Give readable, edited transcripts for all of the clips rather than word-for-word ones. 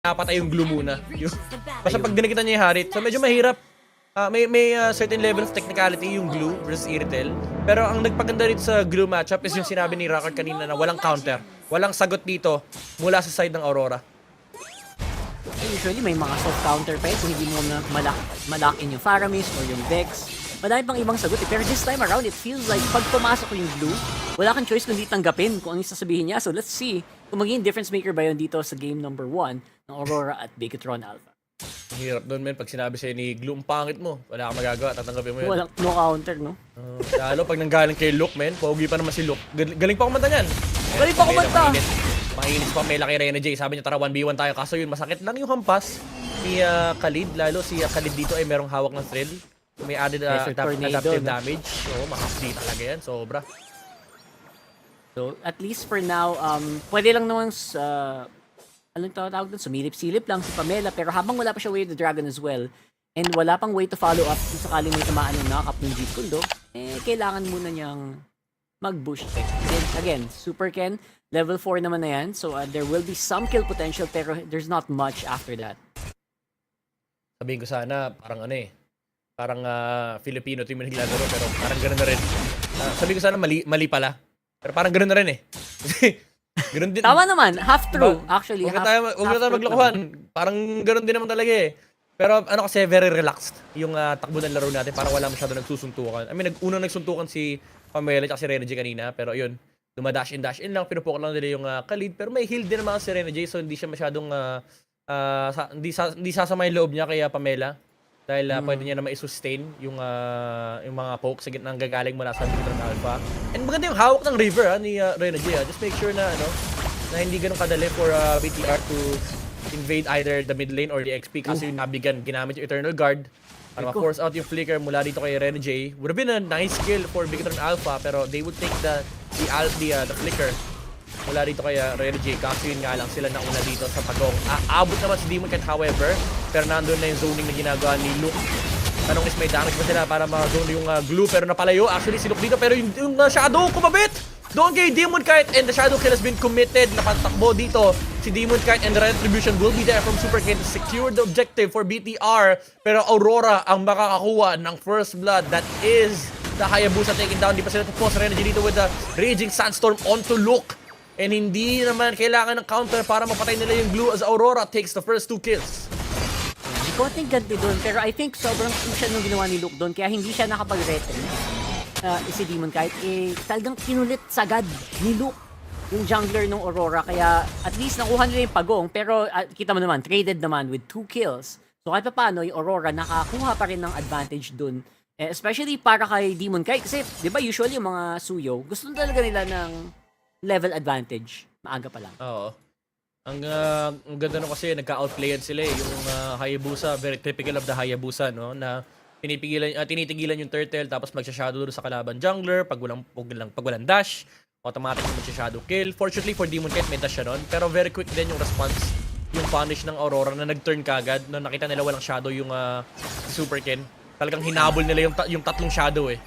napatay yung glue muna. Basta pag dinikitan niya yung Harit, so medyo mahirap. May certain level of technicality yung glue versus Irithel. Pero ang nagpaganda rito sa glue matchup is yung sinabi ni Rockard kanina na walang counter. Walang sagot dito mula sa side ng Aurora. Usually may mga soft counter pa kung hindi mo na malak in yung Faramis or yung Vex. Madami pang ibang sagot eh. Pero this time around, it feels like pag pumasok yung glue, wala kang choice kundi tanggapin kung ano yung sasabihin niya. So let's see kung magiging difference maker ba yun dito sa game number 1 ng Aurora at Bigetron Alpha. Ang hirap doon, men. Pag sinabi sa'yo ni Glue, ang pangit mo. Wala kang magagawa. Tatanggapin mo yun. Walang no counter, no? Lalo pag nanggaling kay Luke, men. Pogi pa naman si Luke. Galing pa kumanta niyan. Galing pa kumanta! Mainit pa Mela kay Reyna J. Sabi niya, tara 1v1 tayo. Kaso yun, masakit lang yung hampas ni Khalid. Lalo si Khalid dito ay merong hawak ng thrill. May added adaptive damage. So, makapli talaga yan. Sobra. So, at least for now, pwede lang naman anong tawag doon? Sumilip-silip lang si Pamela. Pero habang wala pa siya Way of the Dragon as well, and wala pang way to follow up kung sakaling may tamaan ng nakakap ng Jeet Kundo, kailangan muna niyang mag-boost. And again, Super Ken, level 4 naman na yan. So, there will be some kill potential, pero there's not much after that. Sabihin ko sana, parang parang Filipino team yung naglalaro, pero parang gano'n na rin. Sabihin ko sana, mali pala. Pero parang gano'n na rin eh. Gano'n din. Tama naman, half true. Actually, huwag na tayo maglokohan. Parang gano'n din naman talaga eh. Pero kasi very relaxed yung takbo ng laro natin para wala masyado nagsusuntukan. I mean, unang nagsuntukan si Pamela at si Reyna J kanina, pero yun, dumadash in lang, pinupokan lang nila yung Khalid, pero may heal din naman si Reyna J, so hindi siya masyadong, hindi sasama yung loob niya kaya Pamela. Dahil pwede niya na ma-sustain yung mga pokes sa gitna ng gagaling mula sa Bigetron Alpha. And maganda yung hawak ng river ni Reyna J. Just make sure na na hindi ganun kadali for BTR to invade either the mid lane or the XP kasi yung nabigan ginamit yung Eternal Guard para ma-force out yung flicker mula dito kay Reyna J. Would have been a nice kill for Bigetron Alpha pero they would take the flicker mula dito kay Reyna J. Kasi yun nga lang sila nauna dito sa pagong. Abot naman si Demon Knight however, pero nandun na yung zoning na ginagawa ni Luke. Tanong is may damage ba sila para ma-zone yung glue pero napalayo. Actually si Luke dito pero yung shadow kumabit! Doon kay Demon Knight and the shadow kill has been committed. Napatakbo dito si Demon Knight and the retribution will be there from Super Ken to secure the objective for BTR. Pero Aurora ang makakakuha ng first blood. That is the Hayabusa taken down. Di pa sila tapos. Reyna J dito with the Raging Sandstorm onto Luke. And hindi naman kailangan ng counter para mapatay nila yung glue as Aurora takes the first 2 kills. Hindi ko think ganti doon, pero I think sobrang crucial nung ginawa ni Luke doon, kaya hindi siya nakapag-retry. Si Demon kahit talagang kinulit sagad ni Luke yung jungler ng Aurora, kaya at least nakuha nila yung pagong, pero kita mo naman, traded naman with 2 kills. So kahit pa paano, yung Aurora nakakuha pa rin ng advantage doon. Especially para kay Demon Knight, kasi di ba usually yung mga suyo, gusto talaga nila ng level advantage. Maaga pa lang. Oo. Ang ganda nung kasi nagka-outplayan sila eh. Yung Hayabusa, very typical of the Hayabusa, no? Na tinitigilan yung turtle tapos magsha-shadow doon sa kalaban jungler. Pag walang dash, automatic na magsha-shadow kill. Fortunately for Demon Knight, may dash siya nun. Pero very quick din yung response. Yung punish ng Aurora na nag-turn kagad. No, nakita nila walang shadow yung Super Ken. Talagang hinabol nila yung tatlong shadow eh.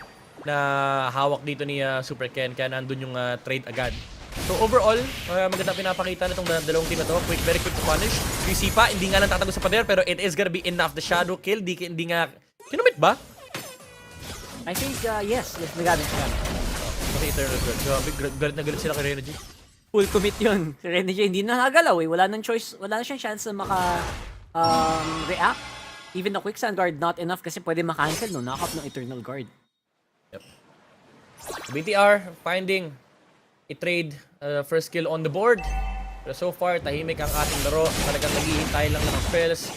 Na hawak dito ni Super Ken, kaya nandun yung trade agad. So overall, maganda pinapakita na itong dalawang team na to. Very quick to punish. Yung Sipa, hindi nga lang tatago sa pader, pero it is gonna be enough. The shadow kill, hindi nga... Kinumit ba? I think, yes, nagamit siya. Kasi Eternal Guard. Grabe, galit na galit sila kay Reyna J. Full commit yun. Si Reyna J, hindi na nagalaw eh. Wala nang choice, wala na siyang chance na react. Even the quicksand guard, not enough kasi pwede makancel no, knock up ng Eternal Guard. BTR finding a trade first kill on the board. Pero so far, tahimik ang ating laro. Talagang naghihintay lang ng spells.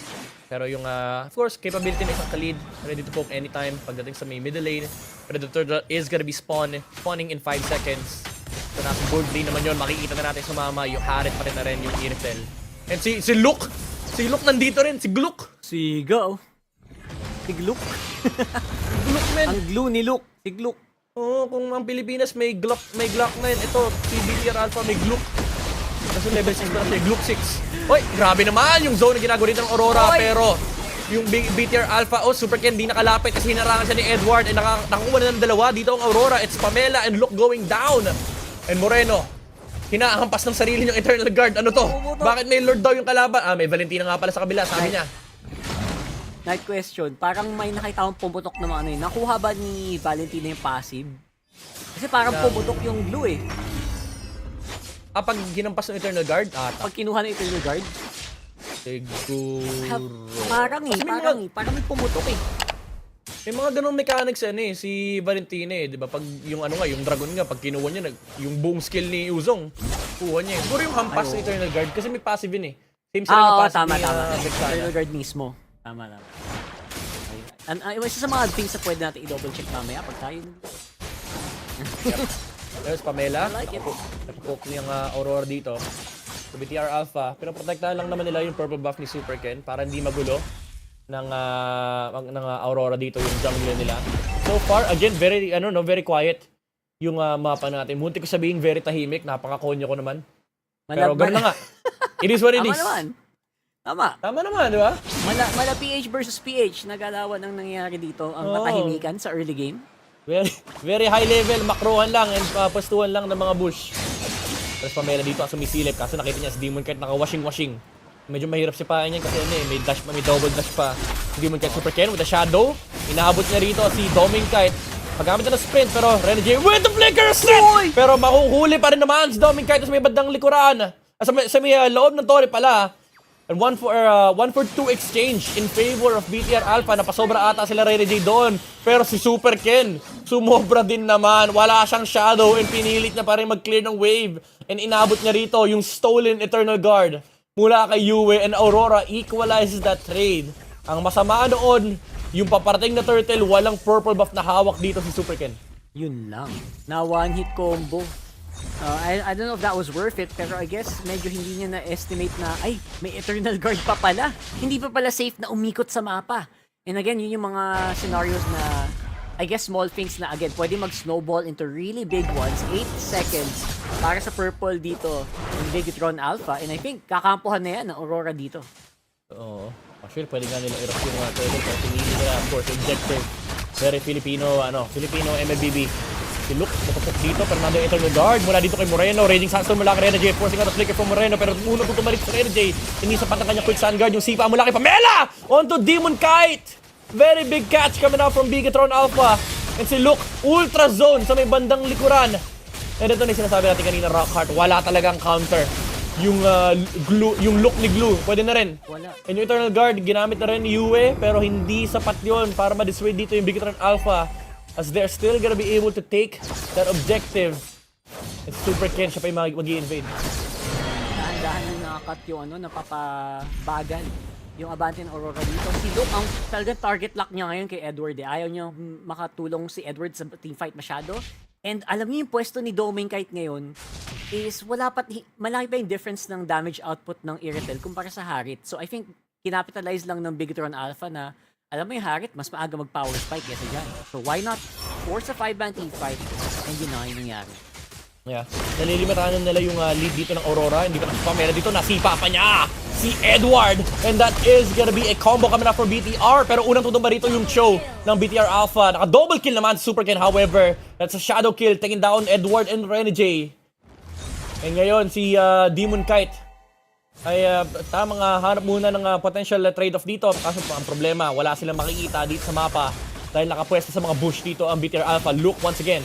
Pero yung, of course, capability ng isang Khalid, ready to poke anytime pagdating sa may middle lane. Pero the turtle is gonna be spawning in 5 seconds. So nasa board lane naman yun, makikita na natin sumama yung Harit pa rin na rin yung Irithel. And si Luke! Si Luke nandito rin, si Gluck! Si Go. Si Gluck. Gluck, man! Ang glue ni Luke. Si Gluck. Oo, kung ang Pilipinas may Glock 9, ito, si BTR Alpha may Glock. Kasi level 6 na siya, Glock 6. Hoy, grabe naman yung zone na ginagawa dito ng Aurora, pero yung BTR Alpha, Super Ken, di nakalapit kasi hinarangan siya ni Edward, and nakakuha na ng dalawa dito ang Aurora. It's Pamela and Luke going down. And Moreno, hinahampas ng sarili niyang Eternal Guard. Ano to? Pumutok. Bakit may Lord daw yung kalaban? Ah, may Valentina nga pala sa kabila, sabi niya. Night question, parang may nakita akong pumutok na mga ano yun. Nakuha ba ni Valentina yung passive? Kasi parang pumutok yung blue eh. Ah, pag ginampas ng Eternal Guard, Pag kinuha ng Eternal Guard, siguro. parang parang may pumutok eh. May mga ganong mechanics si Valentina eh, 'di ba? Pag yung ano nga, yung dragon nga pag kinuha niya yung boom skill ni Uzong, kuha niya. Siguro yung hampas sa Eternal Guard kasi may passive yun eh. Same sila ng passive tama. ni Vexana. Eternal Guard mismo. Tama. Isa sa mga things na pwede natin i-double check mamaya pag tayo. There's Pamela. I like it. Napopoke niyang Aurora dito. So BTR Alpha, pero protektahan lang naman nila yung purple buff ni Super Ken para hindi magulo ng Aurora dito yung jungle nila. So far, again, very quiet yung mapa natin. Munti ko sabihin very tahimik, napaka-konyo ko naman. Pero gano'n na nga. It is what it is. Tama. Tama naman, di ba? Mala PH versus PH, nagalawan ang nangyayari dito, ang katahimikan sa early game. Very high level, makrohan lang and pastuhan lang ng mga bush. Tapos Pamela dito ang sumisilip kasi nakita niya si Demon Knight naka-washing. Medyo mahirap sipain niyan kasi may double dash pa. Si Demon Knight Super Ken with a shadow. Inaabot niya rito si Doming Knight. Paggamit na ng sprint pero Renegade with the flicker set! Pero makuhuli pa rin naman si Doming Knight sa may bandang likuran. Sa may loob ng torre pala. And 1 for 2 exchange in favor of BTR Alpha. Napasobra ata sila Renegade doon. Pero si Super Ken, sumobra din naman. Wala siyang shadow and pinilit na pa rin mag-clear ng wave. And inabot niya rito yung stolen Eternal Guard mula kay Yue and Aurora equalizes that trade. Ang masama noon, yung paparating na turtle, walang purple buff na hawak dito si Super Ken. Yun lang. Na one hit combo. I don't know if that was worth it, pero I guess medyo hindi niya na-estimate na, ay, may Eternal Guard pa pala. Hindi pa pala safe na umikot sa mapa. And again, yun yung mga scenarios na, I guess small things na again, pwede mag-snowball into really big ones. 8 seconds para sa purple dito ng Bigetron Alpha. And I think, kakampuhan na yan ng Aurora dito. Oo. Actually, pwede nga nilang i-rush yung turtle pero pinili nila, of course, objective. Very Filipino MLBB. Si Luke, napapok dito, pero nandun yung Eternal Guard. Mula dito kay Moreno, Raging Sandstorm mula kay Renegade, forcing out the flicker from Moreno, pero unang tutumalit sa Renegade. Hindi sapat ang kanyang quick sun guard, yung sipa mula kay Pamela! Onto Demon Kite! Very big catch coming out from Bigetron Alpha. And si Luke, Ultra Zone sa may bandang likuran. And ito na yung sinasabi natin kanina, Rockhart, wala talagang counter. Yung yung look ni Glue, pwede na rin. Wala. And yung Eternal Guard, ginamit na rin ni Yue, pero hindi sapat yon para ma-dissuade dito yung Bigetron Alpha. As they're still gonna be able to take that objective. And Super Ken, siya pa yung mag-i-invade. Dahan-dahan na nakakat yung napapabagal yung Abante ng Aurora dito. Si Luke, ang talagang target lock niya ngayon kay Edward. Ayaw niya makatulong si Edward sa teamfight masyado. And alam niyo yung pwesto ni Doming Kite ngayon is malaki pa yung difference ng damage output ng Irritel kumpara sa Harit. So I think kinapitalize lang ng Bigetron Alpha na alam mo yung Harit, mas maaga mag-power spike kesa dyan. So why not force a 5-man team fight and yun na yung nangyari. Yeah. Nalilimitahan nila yung lead dito ng Aurora. Hindi pa Pamela dito. Nasipa pa niya si Edward. And that is gonna be a combo coming up for BTR. Pero unang tutumba rito yung show ng BTR Alpha. Naka-double kill naman si Super Ken. However, that's a shadow kill. Taking down Edward and Renegade. And ngayon, si Demon Kite ay tamang hanap muna ng potential trade-off dito. Kaso ang problema, wala silang makikita dito sa mapa. Dahil nakapwesto sa mga bush dito ang BTR Alpha. Look once again.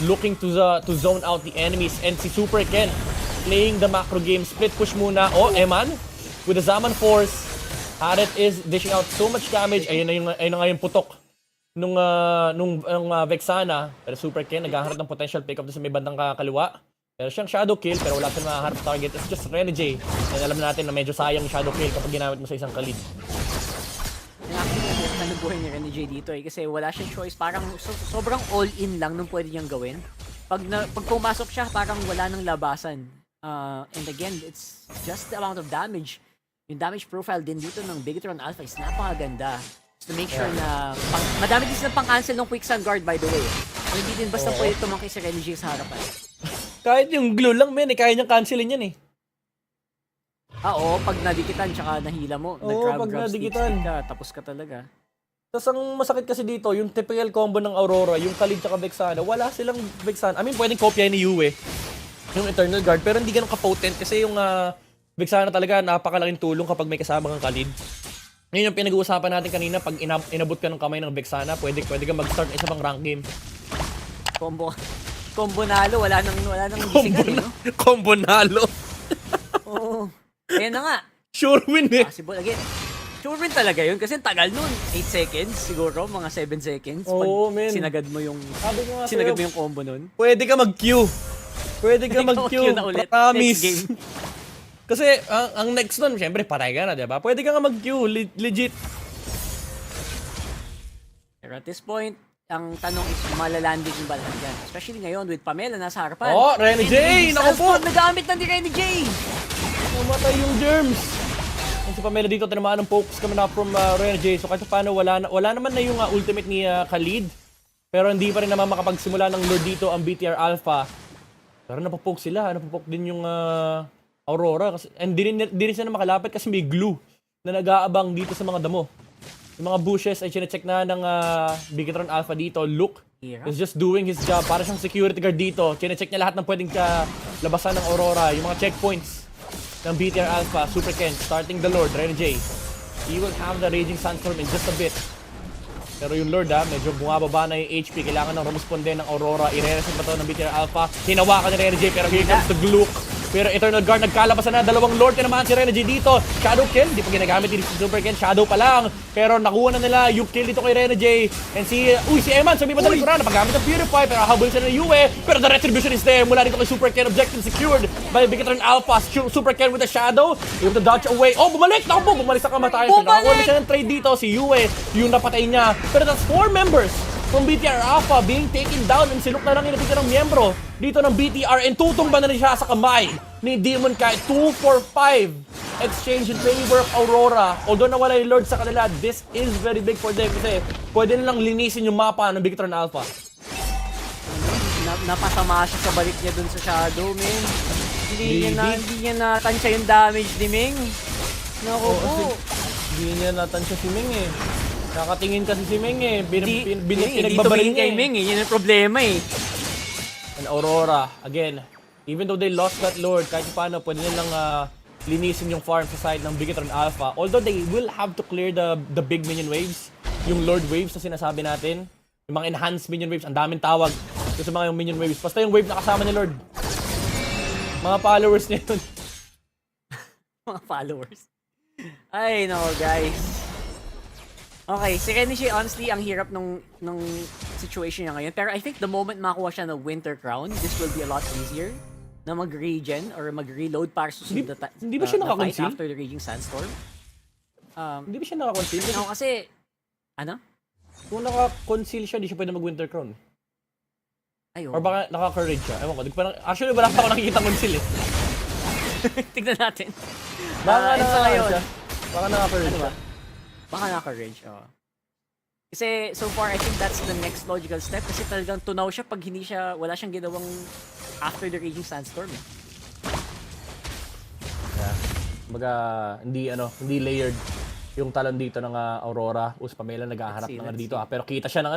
Looking to zone out the enemies. And si Super Ken playing the macro game. Split push muna. Oh, Eman with the Zaman Force. Harit is dishing out so much damage. Ayun na nga yung putok nung Vexana. Pero Super Ken naghahanap ng potential pick-up sa may bandang kaliwa. Pero siyang shadow kill, pero wala siyang mahaharap target. It's just Renegade. And alam natin na medyo sayang yung shadow kill kapag ginamit mo sa isang kalid. Nabuhay ni Renegade dito kasi wala siyang choice. Parang sobrang all-in lang nung pwede niyang gawin. Pag pumasok siya, parang wala nang labasan. And again, it's just the amount of damage. Yung damage profile din dito ng Bigetron Alpha is napakaganda. Just to make sure na madami din silang pang-cancel ng Quick Sun Guard, by the way. Hindi din basta pwede tumangki si Renegade sa harapan. Kahit yung glue lang, men, kaya niyang cancelin yan eh. Oo, pag nadikitan tsaka nahila mo, pag nadikitan ka, tapos ka talaga. Tapos ang masakit kasi dito, yung typical combo ng Aurora, yung Khalid tsaka Vexana, wala silang Vexana. I mean, pwedeng kopya ni Yue. yung Eternal Guard, pero hindi ganun ka-potent kasi yung Vexana talaga napakalaking tulong kapag may kasama kang Khalid. Yun yung pinag-uusapan natin kanina, pag inabot ka ng kamay ng Vexana, pwede ka mag-start ng isa pang rank game. Combo nalo, wala nang bisigan, no? Combo nalo. Oo. Ayan na nga. Sure win eh. Possible again. Sure win talaga yun kasi ang tagal nun. 8 seconds siguro, mga 7 seconds. Oo, men. Sinagad mo yung Sabi ko nga combo nun. pwede ka mag-queue. Pwede ka mag-queue. na ulit. Promise. Next game. Kasi ang next nun, syempre patay ka na, diba? Pwede ka nga mag-queue. Legit. Pero at this point, ang tanong is malalanding yung balahan dyan. Especially ngayon with Pamela nasa harapan. Oh, Rene J! Naku po! Nagamit na ni Rene J! Pumatay yung germs. Yung si Pamela dito, tinamaan ng focus kami na from Rene J. So kahit paano, wala naman na yung ultimate ni Khalid. Pero hindi pa rin naman makapagsimula ng Lord dito ang BTR Alpha. Pero napapoke sila. Napapoke din yung Aurora. Kasi, and di rin sila makalapit kasi may glue na nag-aabang dito sa mga damo. Yung mga bushes ay chinecheck na ng Bigetron Alpha dito. Look, is just doing his job. Para siyang security guard dito. Chinecheck niya lahat ng pwedeng labasan ng Aurora. Yung mga checkpoints ng BTR Alpha. Super Ken, starting the Lord, Rene J. He will have the Raging Sandstorm in just a bit. Pero yung Lord medyo bumababa na yung HP. Kailangan ng rumusponde ng Aurora. I-reset ba ito ng BTR Alpha? Hinawakan ni Rene J, pero here comes the Glook. Pero Eternal Guard, nagkalabasan na. Dalawang Lord tinamaan si Rene J dito. Shadow kill, di pa ginagamit ni Super Ken. Shadow pa lang. Pero nakuha na nila yung kill dito kay Rene J. And si Eman, sabi pa sa likuran, napagamit ng Purify. Pero habol sila ng Yue. Pero the retribution is there. Mula dito kay Super Ken, objective secured by Bigetron Alpha. Super Ken with the Shadow. Able to dodge away. Oh, bumalik! Naku po, bumalik sa kamatayan. So, nakakuha na siya ng trade dito. Si Yue, yung napatay niya. Pero that's 4 members from BTR Alpha being taken down, and silok na lang yung natitira ng miyembro dito ng BTR, and tutumba na rin siya sa kamay ni Demon Kai. 2-4-5 exchange in favor of Aurora. Although nawala yung Lord sa kanila, this is very big for them kasi pwede nilang linisin yung mapa ng Bigetron Alpha. Napasama siya sa balik niya dun sa Shadow, man. Hindi niya natansya yung damage ni Ming. Naku po. Hindi niya natansya si Ming eh. Nakatingin kasi si Ming eh. Hindi Pinagbabalin niya kay Ming eh. Yun ang problema eh. And Aurora, again, even though they lost that Lord, kahit paano, pwede nilang linisin yung farm sa side ng Bigetron Alpha. Although they will have to clear the big minion waves, yung Lord waves na sinasabi natin, yung mga enhanced minion waves, ang daming tawag sa mga yung minion waves. Basta yung wave na kasama ni Lord. Mga followers niya yun. Mga followers. Ay, no, guys. Okay, si Renishi, honestly, ang hirap nung situation niya ngayon. Pero I think the moment makuha siya ng Winter Crown, this will be a lot easier na mag-regen or mag-reload para susunod na hindi ba siya na fight naka-conceal? after the Raging Sandstorm. Hindi ba siya naka-conceal? No, kasi, ano? Kung naka-conceal siya, di siya pwede mag-Winter Crown. Ayun. Or baka naka-courage siya. Ewan ko. Actually, wala pa ako nakikita conceal eh. Tignan natin. Baka ngayon. siya. Baka naka-courage Ano ba? siya. Baka naka-rage, Kasi so far, I think that's the next logical step kasi talagang tunaw siya pag wala siyang ginawang after the Raging Sandstorm. Yeah. Baga, hindi layered yung talon dito ng Aurora. Pamela nag-aharap ng dito. Pero kita siya ng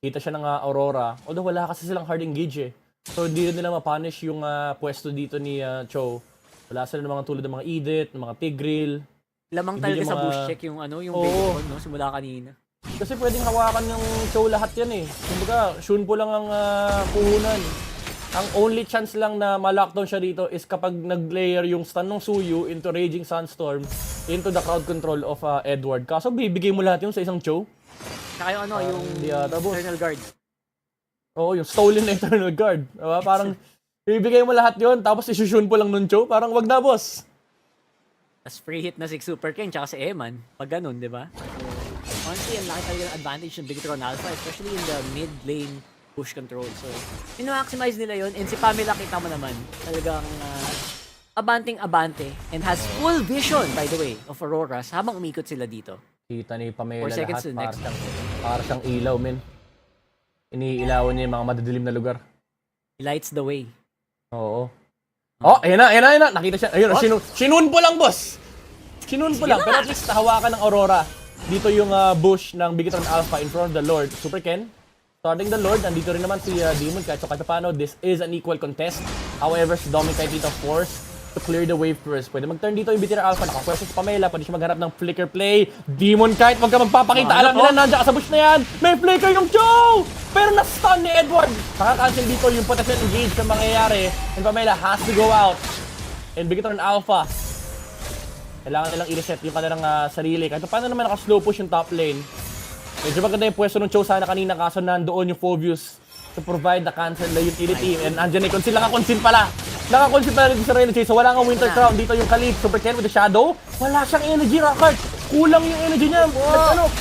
kita siya ng Aurora. Although wala kasi silang hard engage eh. So hindi rin nila ma-punish yung pwesto dito ni Cho. Wala sila ng mga tulad ng mga Edith, ng mga Tigreal. Lamang Hindi talaga sa yung bush check yung bacon, no? Simula kanina. Kasi pwedeng hawakan ng Cho lahat yan eh. Kumbaga, Shunpo lang ang puhunan. Ang only chance lang na ma-lockdown siya dito is kapag nag-layer yung stun ng Suyu into Raging Sandstorm into the crowd control of Edward. Kaso bibigay mo lahat yun sa isang Cho. Saka yung yung Eternal Guard. Oo, yung stolen na Eternal Guard. Diba? Parang bibigay mo lahat yun tapos isushunpo lang nun Cho. Parang wag na, boss. Tapos free hit na si Super Ken tsaka si Eman. Pag ganun, di ba? Honestly, ang laki talaga ng advantage ng Bigetron Alpha, especially in the mid lane push control. So, maximize nila yon. And si Pamela, kita mo naman, talagang abanting-abante and has full vision, by the way, of Auroras habang umikot sila dito. Kita ni Pamela 4 seconds lahat. to next. Para siyang ilaw, men. Iniilawan niya yung mga madadilim na lugar. He lights the way. Oo. Oh, ayan na. Nakita siya. Ayun, sinunpo lang, boss. Sinunpo lang. Pero at least hawakan ng Aurora. Dito yung bush ng Bigetron Alpha in front of the Lord. Super Ken, starting the Lord. Nandito rin naman si Demon. Kahit paano, this is an equal contest. However, si Dominic dito forced to clear the wave first. Pwede mag-turn dito yung BTR Alpha. Nakapwesto si Pamela. Pwede siya maghanap ng flicker play. Demon Kite, wag ka magpapakita. Alam nila, nandiyan ka sa bush na yan. May flicker yung Joe! Pero na-stun ni Edward. Nakakancel dito yung potential engage na mangyayari. And Pamela has to go out. And Bigetron Alpha. Kailangan nilang i-reset yung kanilang sarili. Kahit paano naman naka-slow push yung top lane. Medyo maganda yung pwesto ng Cho sana kanina kaso nandoon yung Phobius to provide the cancel na utility. And andyan na yung Conceal. Naka-Conceal pala. Naka-Conceal pala rin sa Reyna Chase. So wala nga Winter Crown. Dito yung Khalid. Super Ken with the Shadow. Wala siyang energy, Rockart. Kulang yung energy niya.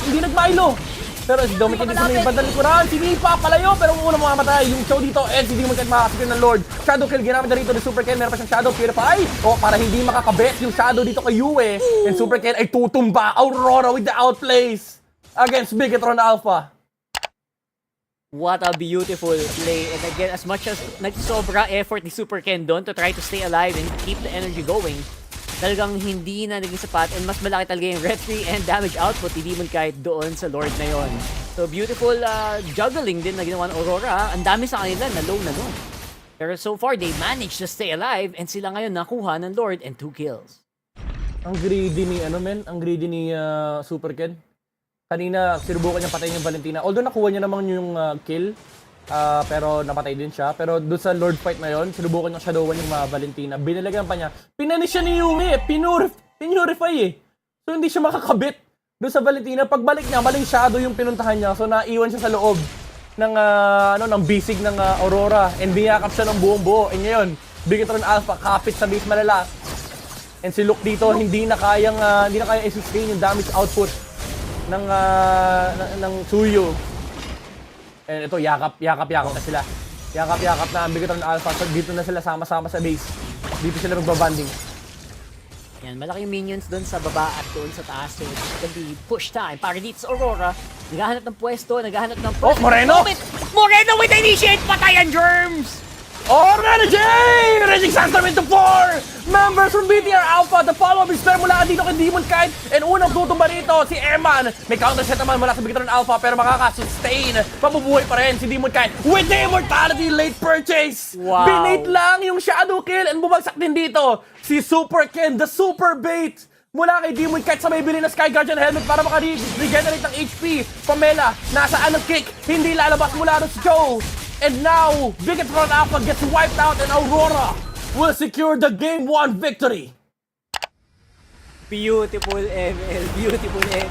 Hindi nag-Milo. Pero si Dominic dito sa may bandang likuran. Si Nipa palayo. Pero kung una mamamatay. Yung Cho dito. And si Demon Ken makakasipin ng Lord. Shadow kill. Ginamit na rito ni Super Ken. Meron pa siyang Shadow Purify. O para hindi makakabet yung Shadow dito kay Yue. And Super Ken ay tutumba. Aurora with the outplays against Bigetron Alpha. What a beautiful play. And again, as much as nagsobra effort ni Super Ken doon to try to stay alive and keep the energy going, talagang hindi na naging sapat and mas malaki talaga yung retry and damage output ni Demon Kite doon sa Lord na yon. So beautiful juggling din na ginawa ng Aurora. Ang dami sa kanila na low na doon. Pero so far, they managed to stay alive and sila ngayon nakuha ng Lord and 2 kills. Ang greedy ni ang greedy ni Super Ken. Kanina, sinubukan niya patayin yung Valentina. Although nakuha niya naman yung kill, pero napatay din siya. Pero doon sa Lord fight na yon, sinubukan niya shadowan yung Valentina. Binalagan pa niya. Pinanis siya ni Yumi. Pinurify eh. So hindi siya makakabit doon sa Valentina. Pagbalik niya, maling shadow yung pinuntahan niya. So naiwan siya sa loob ng, ng bisig ng Aurora. And biyakap siya ng buong buo. And ngayon, Bigetron Alpha, kapit sa base malala. And si Luke dito, hindi na kayang i-sustain yung damage output ng Suyo. And ito, yakap na sila. Yakap na ang Bigetron Alpha. So, dito na sila sama-sama sa base. Dito sila magbabanding. Yan, malaking minions doon sa baba at doon sa taas. So, it's gonna be push time. Para dito sa Aurora, naghahanap ng pwesto, naghahanap ng Oh, Moreno! Moreno with initiate! Patayan Germs! Oh, Renegade! Raging Sandstorm into 4 members from BTR Alpha. The follow-up is there mula dito kay Demon Kite. And unang tutumba rito, si Eman. May counter set naman mula sa BTR Alpha pero makaka-sustain. Mabubuhay pa rin si Demon Kite with the Immortality late purchase. Wow. Binate lang yung Shadow Kill and bumagsak din dito si Super Ken, the Super Bait. Mula kay Demon Kite sa may bili na Sky Guardian helmet para maka-regenerate ng HP. Pamela, nasaan ang kick? Hindi lalabas mula doon si Joe. And now, Bigetron Alpha gets wiped out and Aurora will secure the Game 1 victory. Beautiful ML, beautiful ML.